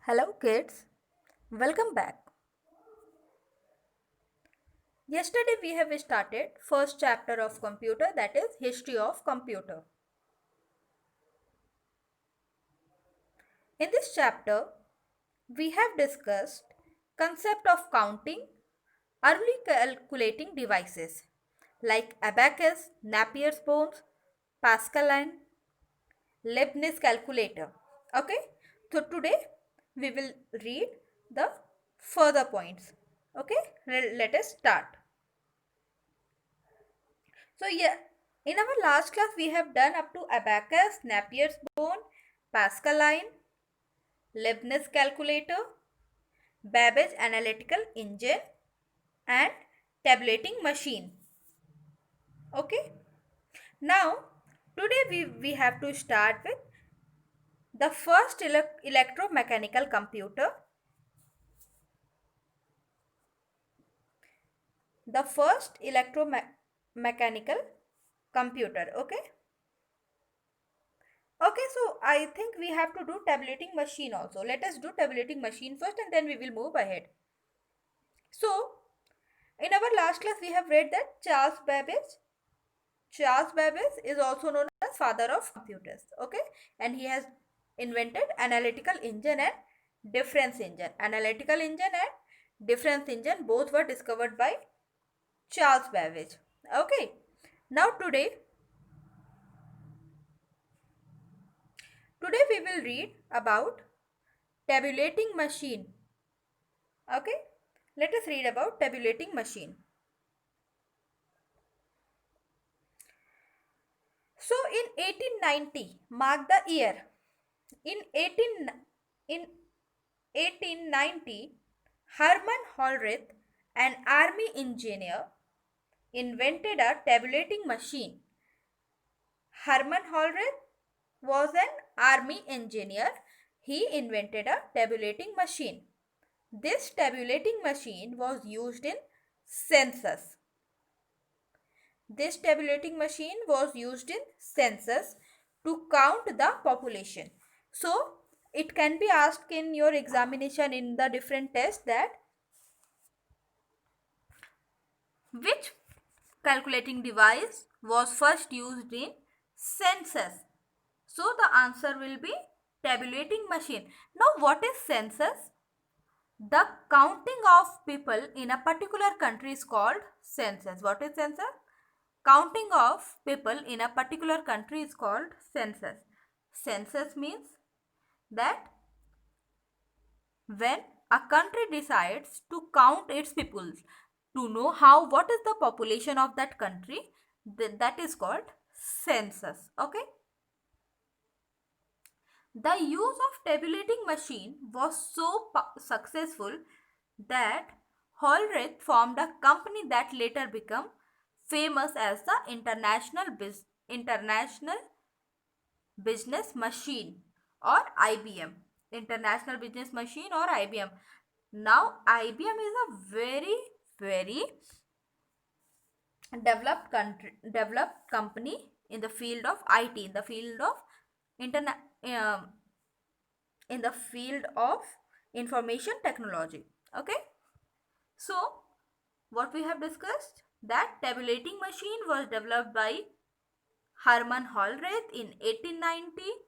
Hello kids, welcome back. Yesterday we have started first chapter of computer, that is history of computer. In this chapter we have discussed concept of counting, early calculating devices like abacus, Napier's bones, Pascaline, Leibniz calculator. Okay, so today we will read the further points. Okay, let us start. So yeah, in our last class we have done up to abacus, Napier's bone, Pascaline, Leibniz calculator, Babbage analytical engine, and tabulating machine. Okay. Now today we have to start with the first electromechanical computer. The first electromechanical computer. Okay. Okay, so I think we have to do tabulating machine also. Let us do tabulating machine first and then we will move ahead. So, in our last class we have read that Charles Babbage is also known as father of computers. Okay, and he has invented analytical engine and difference engine. Analytical engine and difference engine both were discovered by Charles Babbage. Okay, now today we will read about tabulating machine. Okay, let us read about tabulating machine. So in 1890 mark the year. In 1890 Hermann Hollerith, an army engineer, invented a tabulating machine. Hermann Hollerith was an army engineer. He invented a tabulating machine. This tabulating machine was used in census. This tabulating machine was used in census to count the population. So, it can be asked in your examination in the different tests that which calculating device was first used in census. So, the answer will be tabulating machine. Now, what is census? The counting of people in a particular country is called census. What is census? Counting of people in a particular country is called census. Census means that when a country decides to count its people to know what is the population of that country, that is called census. Okay. The use of tabulating machine was so successful that Hollerith formed a company that later became famous as the International Business Machine or IBM. International Business Machine or IBM. Now IBM is a very developed company in the field of IT, in the field of internet, in the field of information technology. Okay. So what we have discussed, that tabulating machine was developed by Hermann Hollerith in 1890.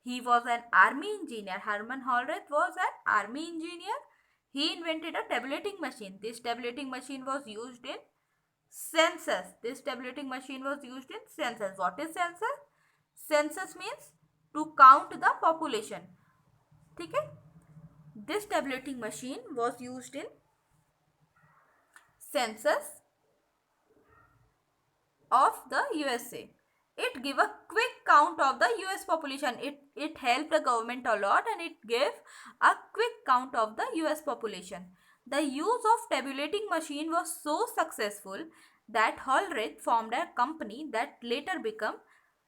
He was an army engineer. Hermann Hollerith was an army engineer. He invented a tabulating machine. This tabulating machine was used in census. This tabulating machine was used in census. What is census? Census means to count the population. Okay? This tabulating machine was used in census of the USA. It gave a quick count of the US population. It helped the government a lot and it gave a quick count of the US population. The use of tabulating machine was so successful that Hollerith formed a company that later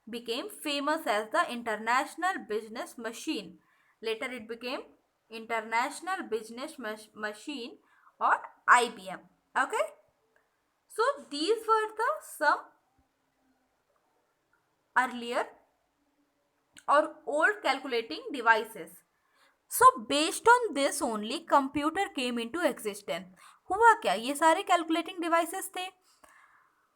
became famous as the International Business Machine. Later it became International Business Machine or IBM. Okay. So these were the some earlier or old calculating devices. So based on this only computer came into existence. हुआ क्या, ये सारे calculating devices थे.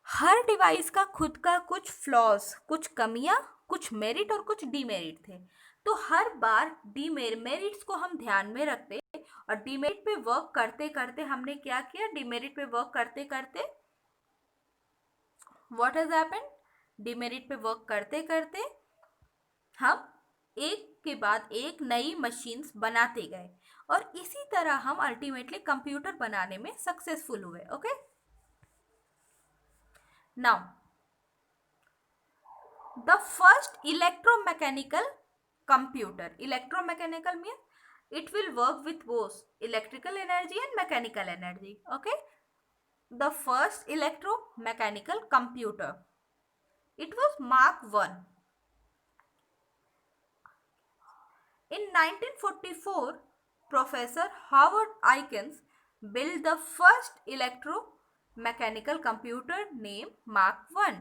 हर device का खुद का कुछ flaws, कुछ कमियां, कुछ मेरिट और कुछ डीमेरिट थे. तो हर बार डीमेरिट्स को हम ध्यान में रखते और डीमेरिट पे वर्क करते करते हमने क्या किया, डीमेरिट पे वर्क करते करते व्हाट हैज हैपेंड, डीमेरिट पे वर्क करते करते हम एक के बाद एक नई मशीन्स बनाते गए और इसी तरह हम अल्टीमेटली कंप्यूटर बनाने में सक्सेसफुल हुए. Okay, now the first electromechanical computer. Electromechanical means it will work with both electrical energy and mechanical energy. Okay, the first electromechanical computer, it was Mark 1. In 1944, Professor Howard Aikens built the first electromechanical computer named Mark 1.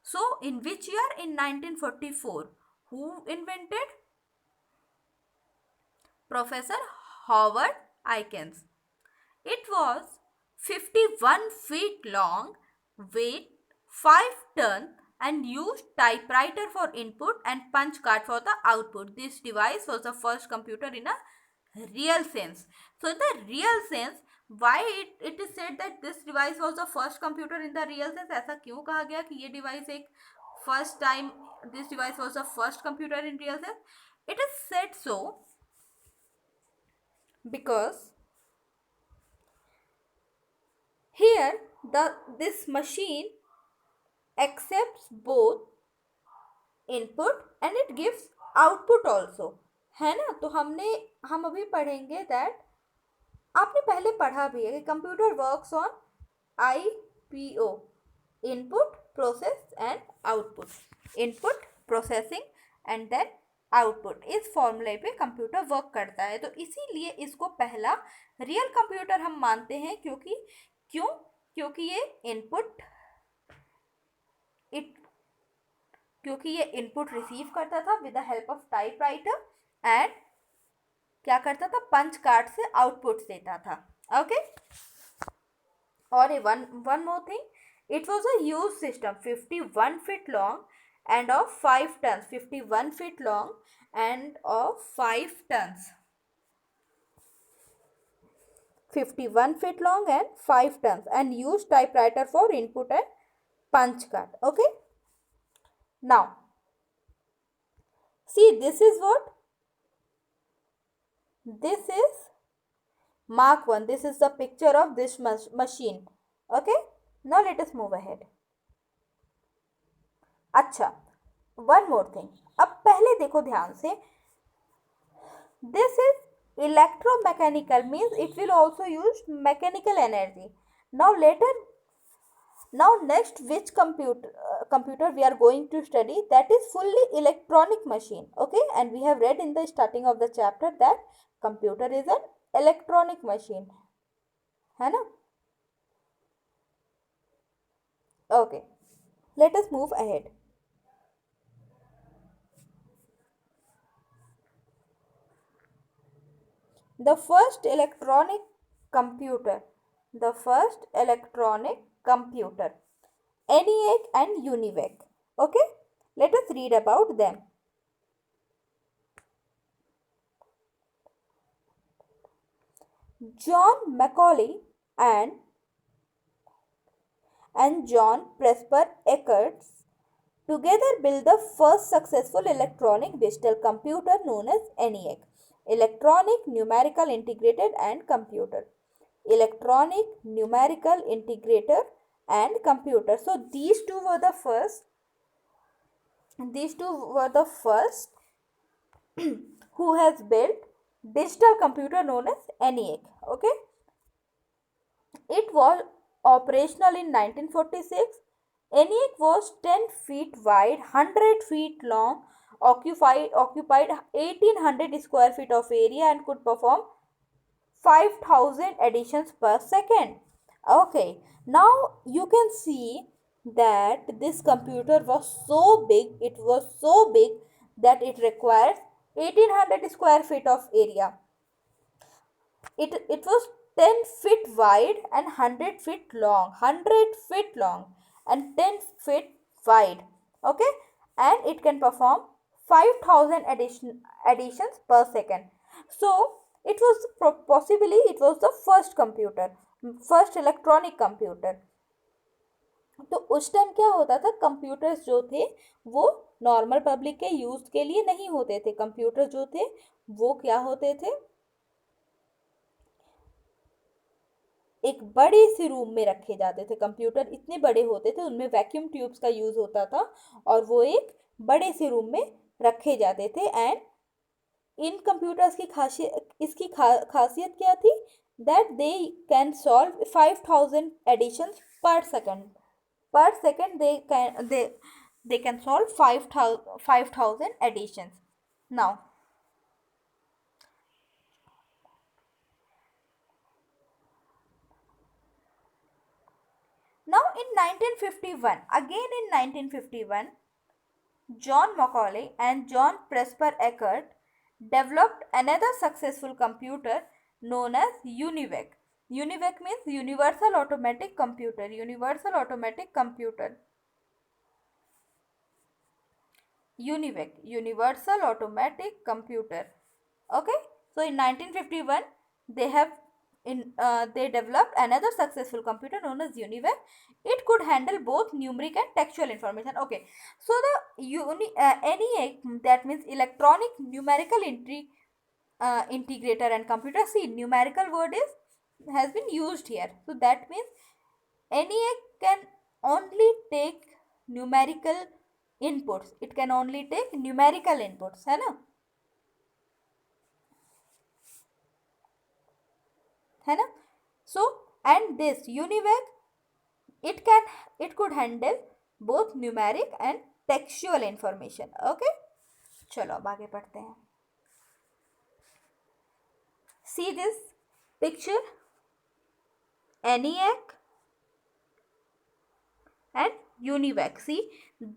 So, in which year? In 1944. Who invented? Professor Howard Aikens. It was 51 feet long, weighed 5 tons, and used typewriter for input and punch card for the output. This device was the first computer in a real sense. So, in the real sense, why it is said that this device was the first computer in the real sense? ऐसा क्यों कहा गया कि ये device एक first time, this device was the first computer in real sense? It is said so because here this machine accepts both input and it gives output also, है ना. तो हम अभी पढ़ेंगे that आपने पहले पढ़ा भी है कि computer works on IPO, input process and output. Input, processing and then output, इस फॉर्मूले पे कंप्यूटर वर्क करता है. तो इसीलिए इसको पहला रियल कंप्यूटर हम मानते हैं. क्योंकि ये इनपुट रिसीव करता था with the help of typewriter and क्या करता था, पंच कार्ड से आउटपुट देता था. ओके, और one more thing, it was a huge system, 51 feet long and of 5 tons. 51 feet long and of 5 tons. 51 feet long and 5 tons and use typewriter for input and punch card. Okay, now see, this is what, this is Mark 1. This is the picture of this machine. Okay, now let us move ahead. अच्छा, one more thing. अब पहले देखो ध्यान से, this is electromechanical means it will also use mechanical energy. Now next which computer we are going to study, that is fully electronic machine. Okay, and we have read in the starting of the chapter that computer is an electronic machine, है ना. Okay, let us move ahead. The first electronic computer, ENIAC and UNIVAC. Okay, let us read about them. John Macaulay and John Presper Eckert together built the first successful electronic digital computer known as ENIAC. Electronic Numerical Integrated and Computer. Electronic Numerical Integrator and Computer. So these two were the first who has built digital computer known as ENIAC. Okay, it was operational in 1946. ENIAC was 10 feet wide, 100 feet long, occupied 1800 square feet of area and could perform 5000 additions per second. Okay, now you can see that this computer was so big, that it requires 1800 square feet of area. It was 10 feet wide and 100 feet long. 100 feet long and 10 feet wide. Okay, and it can perform 5000 additions per second. So it was possibly it was the first computer, first electronic computer. तो उस time क्या होता था, computers जो थे वो normal public के use के लिए नहीं होते थे. कंप्यूटर जो थे वो क्या होते थे, एक बड़े से रूम में रखे जाते थे. कंप्यूटर इतने बड़े होते थे, उनमें वैक्यूम ट्यूब्स का यूज होता था और वो एक बड़े से रूम में रखे जाते थे. एंड इन कंप्यूटर्स की खासियत, इसकी खासियत क्या थी, that they can solve 5000 additions per second. Per second they can solve 5000 additions. Now in 1951, again in 1951, John Macaulay and John Presper Eckert developed another successful computer known as UNIVAC. UNIVAC means Universal Automatic Computer. Universal Automatic Computer. UNIVAC, Universal Automatic Computer. Okay, so in 1951 they developed another successful computer known as UNIVAC. It could handle both numeric and textual information. Okay, so the NEA, that means electronic numerical integrator and computer. See, numerical word has been used here. So that means NEA can only take numerical inputs. It can only take numerical inputs, है ना, है ना. So and this UNIVAC, it could handle both numeric and textual information. Okay, चलो अब आगे पढ़ते हैं. See this picture, ENIAC and UNIVAC. See,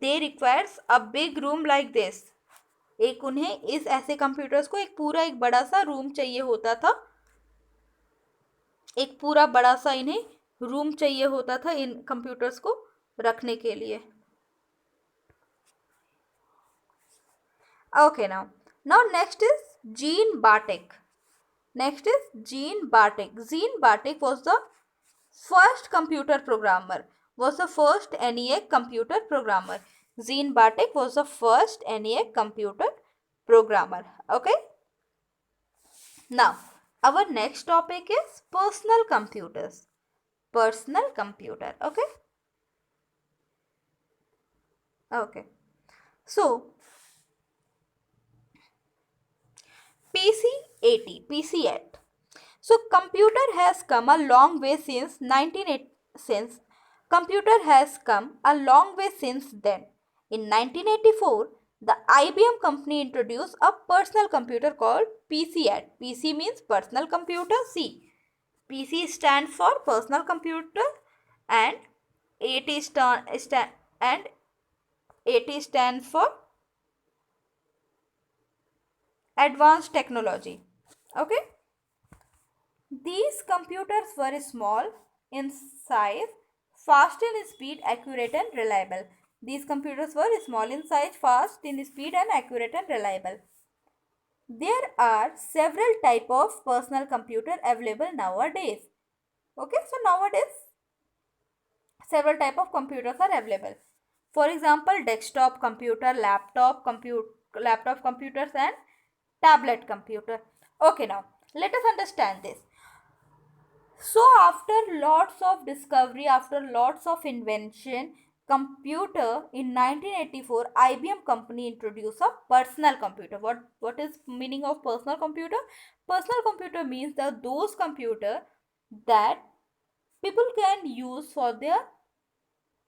they requires a big room like this. एक उन्हें इस ऐसे कंप्यूटर्स को एक पूरा एक बड़ा सा रूम चाहिए होता था. एक पूरा बड़ा सा इन्हें रूम चाहिए होता था इन कंप्यूटर्स को रखने के लिए. Okay, now next is Jean Bartik. Next is Jean Bartik. Jean Bartik was the first computer programmer. Was the first ENIAC computer programmer. Jean Bartik was the first ENIAC computer programmer. Okay. Now our next topic is personal computers. Personal computer. Okay. Okay. So PC8. So computer has come a long way since computer has come a long way since then. In 1984, the IBM company introduced a personal computer called PC8. PC means personal computer. C. PC stands for personal computer and 80 stands for advanced technology. Okay. These computers were small in size, fast in speed, accurate and reliable. These computers were small in size, fast in speed and accurate and reliable. There are several types of personal computer available nowadays. Okay, so nowadays several types of computers are available. For example, desktop computer, laptop computers and tablet computer. Okay, now let us understand this. So after lots of discovery, after lots of invention, computer in 1984 IBM company introduced a personal computer. What is meaning of personal computer? Personal computer means that those computer that people can use for their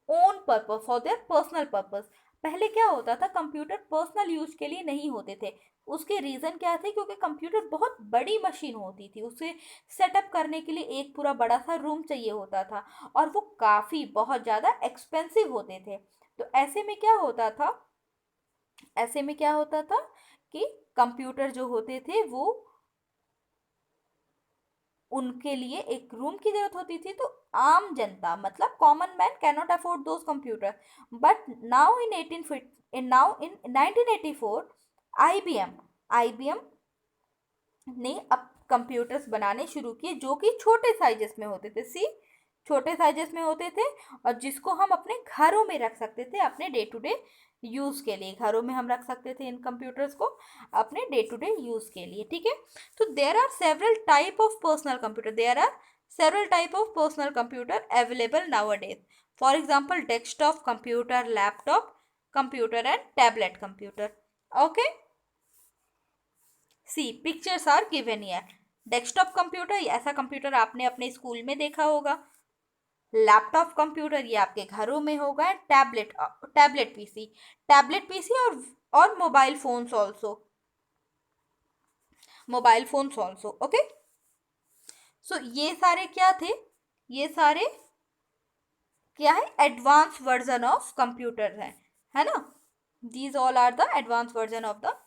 own purpose, for their personal purpose. पहले क्या होता था, computer personal use के लिए नहीं होते थे. उसके रीज़न क्या थे, क्योंकि कंप्यूटर बहुत बड़ी मशीन होती थी, उसे सेटअप करने के लिए एक पूरा बड़ा सा रूम चाहिए होता था और वो काफ़ी बहुत ज़्यादा एक्सपेंसिव होते थे. तो ऐसे में क्या होता था कि कंप्यूटर जो होते थे वो उनके लिए एक रूम की जरूरत होती थी, तो आम जनता मतलब common man can not afford those computer. But now in 1984 IBM IBM ने अब कंप्यूटर्स बनाने शुरू किए जो कि छोटे साइजेस में होते थे। सी, छोटे साइजेस में होते थे और जिसको हम अपने घरों में रख सकते थे अपने डे टू डे यूज़ के लिए। घरों में हम रख सकते थे इन कंप्यूटर्स को अपने डे टू डे यूज़ के लिए, ठीक है। तो there are several type of personal computer, there are several type of personal computer available nowadays. For example, desktop computer, laptop computer and tablet computer. Okay, see pictures are given here. Desktop computer, ऐसा computer आपने अपने school में देखा होगा। Laptop computer ये आपके घरों में होगा। टैबलेट पीसी, टैबलेट पीसी और mobile phones also, mobile phones also. Okay, so ये सारे क्या थे, ये सारे क्या है, एडवांस वर्जन ऑफ कंप्यूटर है ना। These all are the advance version of the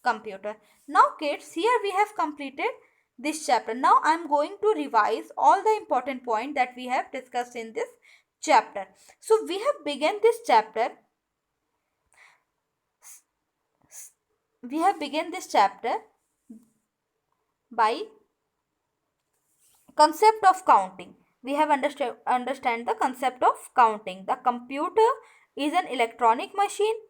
computer. Now kids, here we have completed this chapter. Now I am going to revise all the important points that we have discussed in this chapter. So we have begun this chapter, by concept of counting. We have understand the concept of counting. The computer is an electronic machine.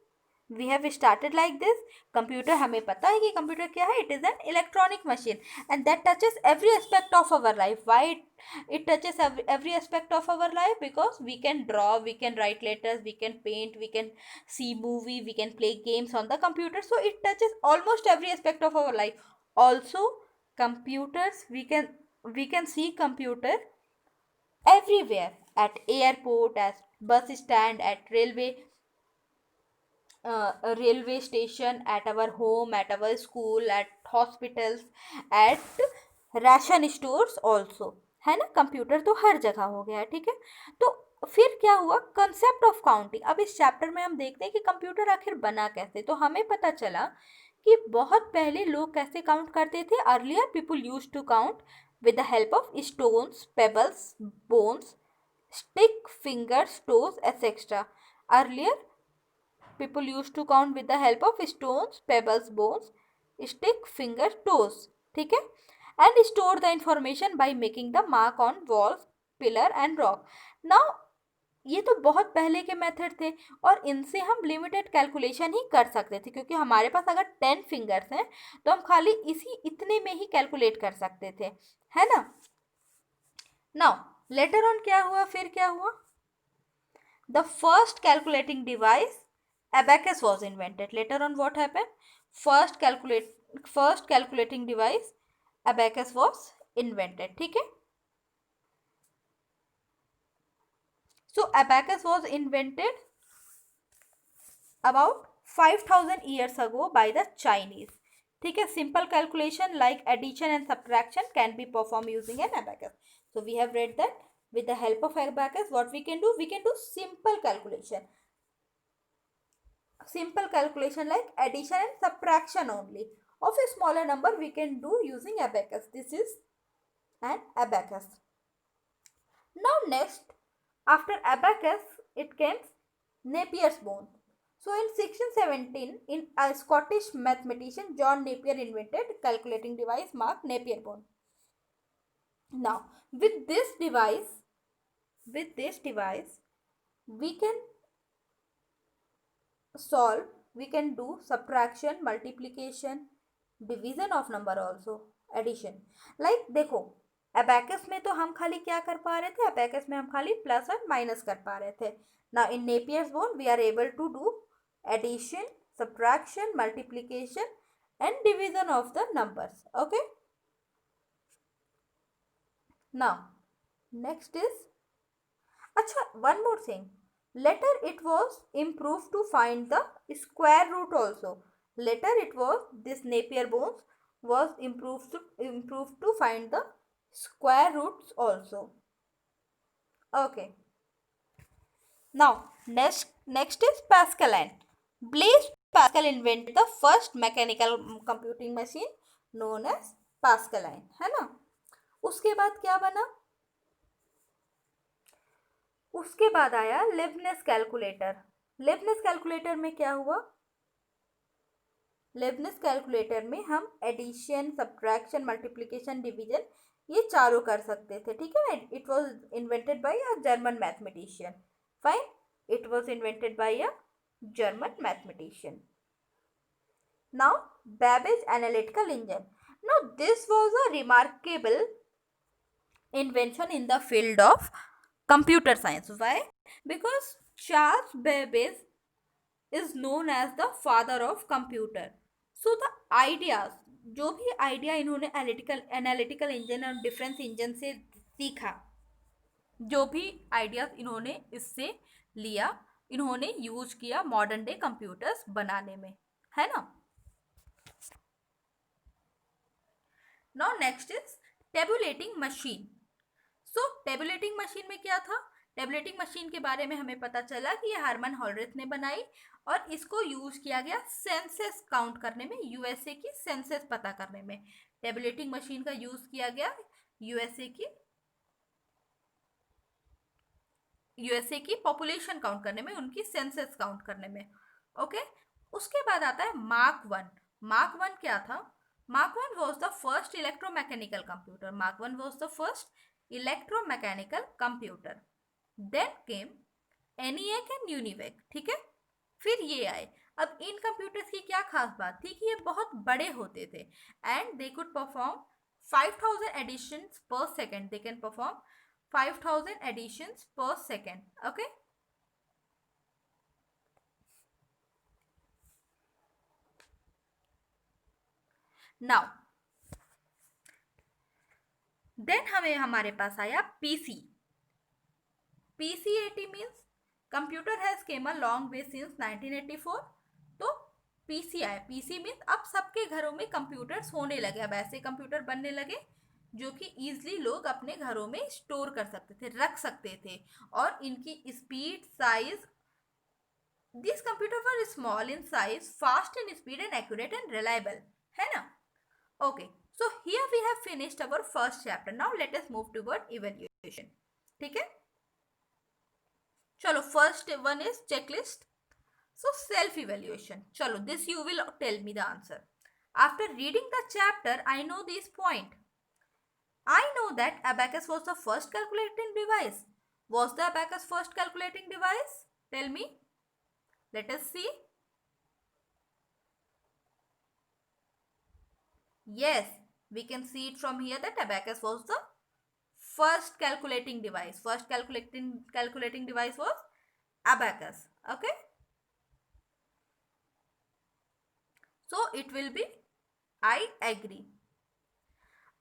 We have started like this. Computer, हमें पता है कि computer क्या है, it is an electronic machine and that touches every aspect of our life. Why it touches every aspect of our life? Because we can draw, we can write letters, we can paint, we can see movie, we can play games on the computer. So it touches almost every aspect of our life. Also computers, we can see computer everywhere, at airport, at bus stand, at railway station, at our home, at our school, at hospitals, at ration stores also, है ना। Computer तो हर जगह हो गया है, ठीक है। तो फिर क्या हुआ, कंसेप्ट ऑफ काउंटिंग। अब इस चैप्टर में हम देखते हैं कि कंप्यूटर आखिर बना कैसे। तो हमें पता चला कि बहुत पहले लोग कैसे काउंट करते थे। Earlier people use to count with the help of stones, pebbles, bones, stick, fingers, toes, etc. Earlier, people used to count with the help of stones, pebbles, bones, stick, finger, toes. ठीक है, and store the information by making the mark on walls, pillar and rock. Now ये तो बहुत पहले के method थे और इनसे हम लिमिटेड कैलकुलेशन ही कर सकते थे, क्योंकि हमारे पास अगर 10 फिंगर्स हैं तो हम खाली इतने में ही कैलकुलेट कर सकते थे, है ना। नाउ लेटर ऑन क्या हुआ, फिर क्या हुआ, the first calculating device abacus was invented. Later on what happened, first calculating device abacus was invented, ठीक है। So abacus was invented about 5000 years ago by the Chinese, ठीक है। simple calculation like addition and subtraction can be performed using an abacus. So we have read that with the help of abacus what we can do, simple calculation like addition and subtraction only of a smaller number we can do using abacus. This is an abacus. Now next, after abacus it came Napier's bone. So in 1617, in a Scottish mathematician John Napier invented calculating device marked Napier bone. Now with this device we can solve, we can do subtraction, multiplication, division of number also, addition. like देखो abacus में तो हम खाली क्या कर पा रहे थे, abacus में हम खाली प्लस और माइनस कर पा रहे थे। now in Napier's bone we are able to do addition, subtraction, multiplication and division of the numbers, okay। now next is, अच्छा one more thing, later it was improved to find the square root also. Later it was, this Napier bones was improved to find the square roots also, okay। now next is Pascal and Blaise Pascal invented the first mechanical computing machine known as Pascaline, है ना। उसके बाद क्या बना, उसके बाद आया Lebanese calculator. Lebanese calculator में क्या हुआ, लेबनिज कैलकुलेटर में हम एडिशन, सब्ट्रैक्शन, मल्टीप्लिकेशन, डिवीजन ये चारों कर सकते थे, ठीक है ना। It was invented by a German mathematician, fine, it was invented by a German mathematician. Now, Babbage analytical engine. Now, this was a remarkable invention in the field of computer science. Why? Because Charles Babbage is known as the father of computer. So the ideas, जो भी idea इन्होंने analytical engine और difference engine से सीखा, जो भी ideas इन्होंने इससे लिया, इन्होंने यूज किया मॉडर्न डे कंप्यूटर्स बनाने में, है ना। Now next is tabulating machine. So tabulating machine में क्या था, टेबुलेटिंग मशीन के बारे में हमें पता चला कि ये हार्मन हॉलरेथ ने बनाई और इसको यूज किया गया सेंसेस काउंट करने में, यूएसए की सेंसेस पता करने में। टेबुलेटिंग मशीन का यूज किया गया यूएसए की पॉपुलेशन काउंट करने में, उनकी सेंसेस काउंट करने में, ओके। उसके बाद आता है मार्क वन। मार्क वन क्या था, Mark one was the first electromechanical computer. Mark one was the first electromechanical computer. Then came ENIAC and UNIVAC, ठीक है, फिर ये आए। अब इन कंप्यूटर्स की क्या खास बात थी कि ये बहुत बड़े होते थे and they could perform 5000 additions per second, they can perform 5000 additions per second, okay. Now then हमारे पास आया PC. PC80 means computer has came a long way since 1984। तो पीसी आया, पीसी मीन्स अब सबके घरों में कंप्यूटर्स होने लगे, अब ऐसे कंप्यूटर बनने लगे जो कि ईजिली लोग अपने घरों में स्टोर कर सकते थे, रख सकते थे, और इनकी speed, size, these computers were small in size, fast in speed and accurate and reliable, है ना। Okay, so here we have finished our first chapter. Now let us move toward evaluation, ठीक है। चलो, first one is checklist. So self evaluation, चलो, this you will tell me the answer. After reading the chapter, I know this point. I know that abacus was the first calculating device. Was the abacus first calculating device? Tell me. Let us see. Yes, we can see it from here that abacus was the first calculating device. First calculating device was abacus. Okay. So it will be, I agree.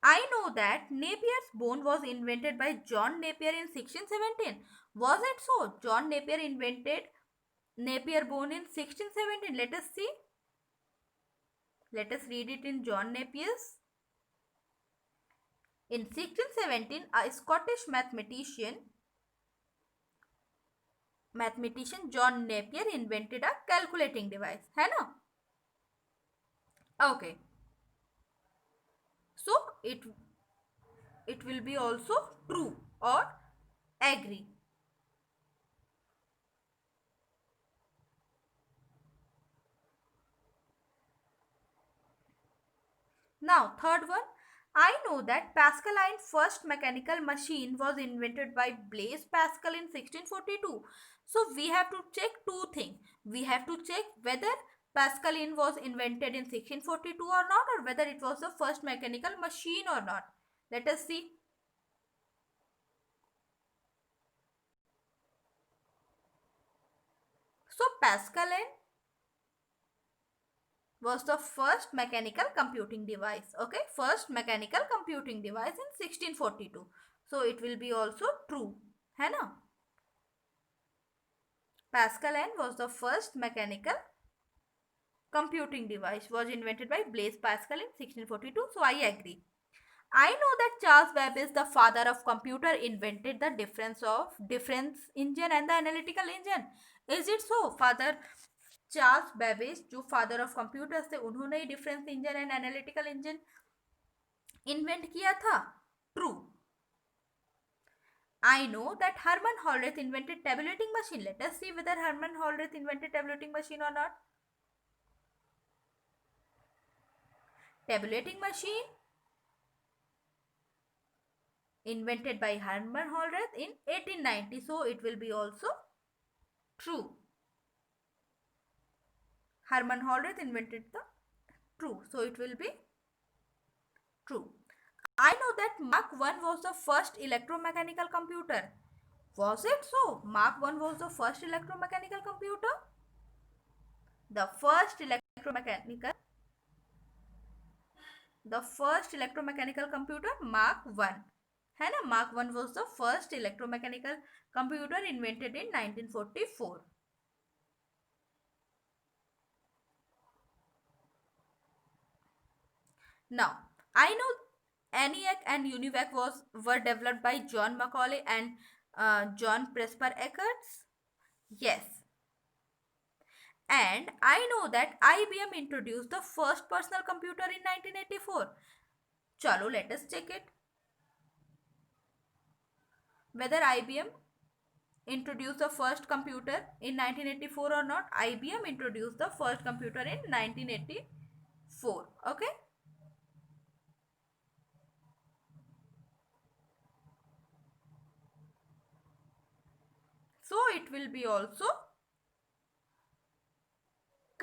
I know that Napier's bone was invented by John Napier in 1617. Was it so? John Napier invented Napier bone in 1617. Let us see. Let us read it in John Napier's. In 1617, a Scottish mathematician John Napier invented a calculating device, है ना? Okay. So it will be also true or agree. Now third one, I know that Pascaline first mechanical machine was invented by Blaise Pascal in 1642. So we have to check two things. We have to check whether Pascaline was invented in 1642 or not, or whether it was the first mechanical machine or not. Let us see. So Pascaline was the first mechanical computing device. Okay, first mechanical computing device in 1642. So it will be also true, है ना? Pascaline was the first mechanical computing device, was invented by Blaise Pascal in 1642. So I agree. I know that Charles Babbage, the father of computer, invented the difference engine and the analytical engine. Is it so? Father Charles Babbage जो father of computers थे, उन्होंने ही difference engine and analytical engine invent किया था? True. I know that Herman Hollerith invented tabulating machine. Let us see whether Herman Hollerith invented tabulating machine or not. Tabulating machine invented by Herman Hollerith in 1890. So it will be also true. Herman Hollerith invented the true. So it will be true. I know that Mark 1 was the first electromechanical computer. Was it so? Mark 1 was the first electromechanical computer? The first electromechanical computer Mark 1 है ना. Mark 1 was the first electromechanical computer invented in 1944. Now I know ENIAC and UNIVAC were developed by John Macaulay and John Presper Eckert. Yes. And I know that IBM introduced the first personal computer in 1984. Chalo, let us check it. Whether IBM introduced the first computer in 1984 or not. IBM introduced the first computer in 1984. Okay. So it will be also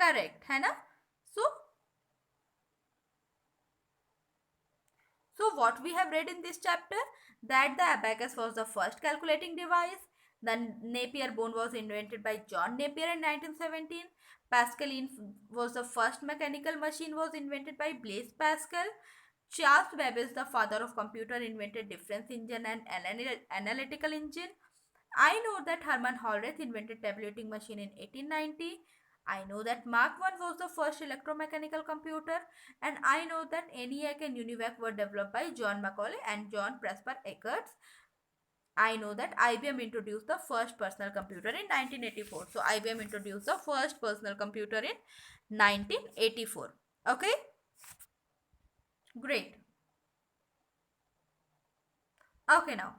correct, है ना? So what we have read in this chapter, that the abacus was the first calculating device. The Napier bone was invented by John Napier in 1917. Pascaline was the first mechanical machine was invented by Blaise Pascal. Charles Babbage, the father of computer, invented difference engine and analytical engine. I know that Herman Hollerith invented tabulating machine in 1890. I know that Mark I was the first electromechanical computer, and I know that ENIAC and UNIVAC were developed by John Macaulay and John Presper Eckert. I know that IBM introduced the first personal computer in 1984. So IBM introduced the first personal computer in 1984. Okay? Great. Okay, now.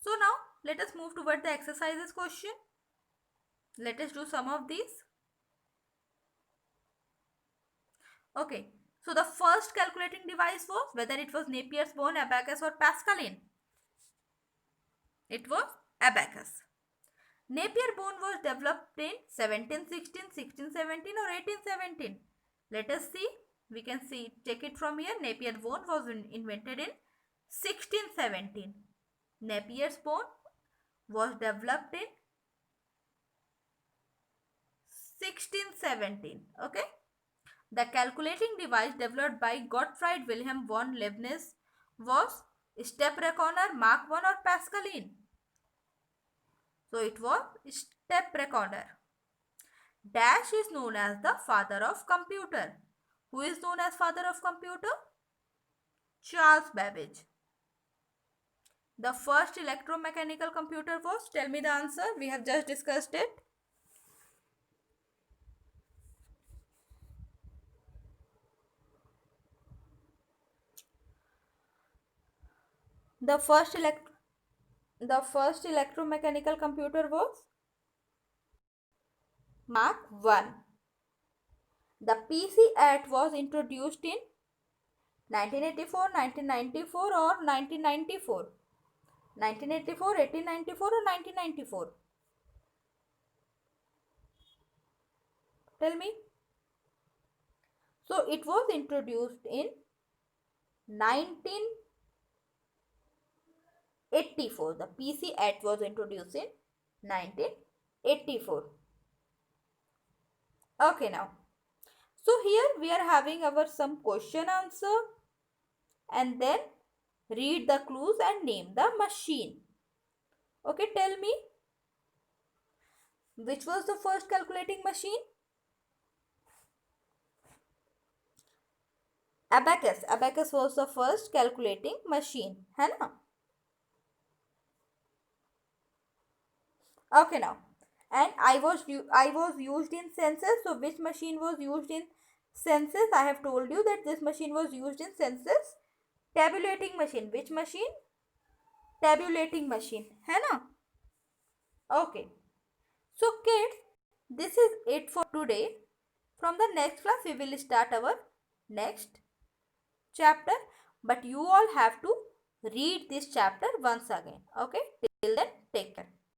So now let us move toward the exercises question. Let us do some of these. Okay. So the first calculating device was, whether it was Napier's bone, abacus or Pascaline. It was abacus. Napier bone was developed in 1716, 1617 or 1817. Let us see. We can see, check it from here. Napier bone was invented in 1617. Napier's bone was developed in 1617. Okay. The calculating device developed by Gottfried Wilhelm von Leibniz was step reckoner, Mark I or Pascaline. So it was step recorder. Dash is known as the father of computer. Who is known as father of computer? Charles Babbage. The first electromechanical computer was, tell me the answer, we have just discussed it. The first electromechanical computer was Mark I. The PC-8 was introduced in 1984, 1994 or 1994. 1984, 1894 or 1994? Tell me. So it was introduced in 1984. The PC-8 was introduced in 1984. Okay, now. So here we are having our some question answer, and then read the clues and name the machine. Okay, tell me, which was the first calculating machine? Abacus. Abacus was the first calculating machine, है ना? Okay, now and I was used in census. So which machine was used in census? I have told you that this machine was used in census tabulating machine. Which machine? Tabulating machine, है ना? Okay. So kids, this is it for today. From the next class we will start our next chapter, but you all have to read this chapter once again. Okay, till then take care.